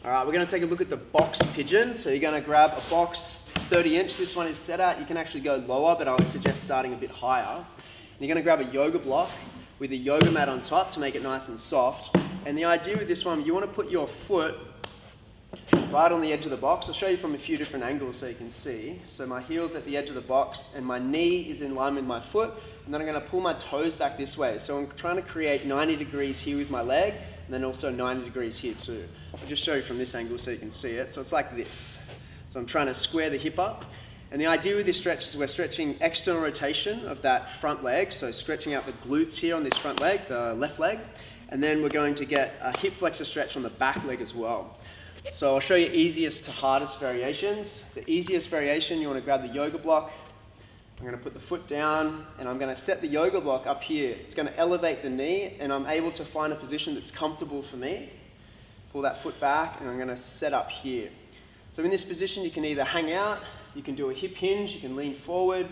All right, we're going to take a look at the box pigeon. So you're going to grab a box 30-inch. This one is set at. You can actually go lower, but I would suggest starting a bit higher. And you're going to grab a yoga block with a yoga mat on top to make it nice and soft. And the idea with this one, you want to put your foot right on the edge of the box. I'll show you from a few different angles so you can see. So my heel's at the edge of the box and my knee is in line with my foot. And then I'm going to pull my toes back this way. So I'm trying to create 90 degrees here with my leg and then also 90 degrees here too. I'll just show you from this angle so you can see it. So it's like this. So I'm trying to square the hip up. And the idea with this stretch is we're stretching external rotation of that front leg. So stretching out the glutes here on this front leg, the left leg. And then we're going to get a hip flexor stretch on the back leg as well. So I'll show you easiest to hardest variations. The easiest variation, you want to grab the yoga block. I'm going to put the foot down and I'm going to set the yoga block up here. It's going to elevate the knee and I'm able to find a position that's comfortable for me. Pull that foot back and I'm going to set up here. So in this position you can either hang out, you can do a hip hinge, you can lean forward,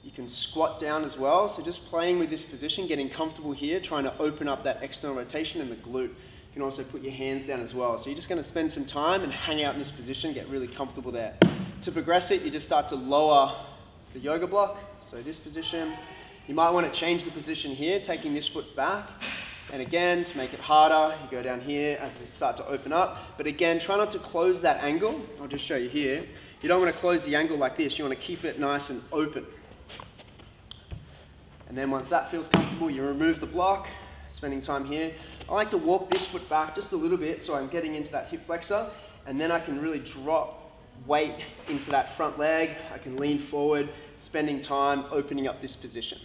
you can squat down as well. So just playing with this position, getting comfortable here, trying to open up that external rotation in the glute. You can also put your hands down as well. So you're just going to spend some time and hang out in this position, get really comfortable there. To progress it, you just start to lower the yoga block. So this position, you might want to change the position here, taking this foot back. And again, to make it harder, you go down here as you start to open up. But again, try not to close that angle. I'll just show you here. You don't want to close the angle like this. You want to keep it nice and open. And then once that feels comfortable, you remove the block, spending time here. I like to walk this foot back just a little bit so I'm getting into that hip flexor. And then I can really drop weight into that front leg. I can lean forward, spending time opening up this position.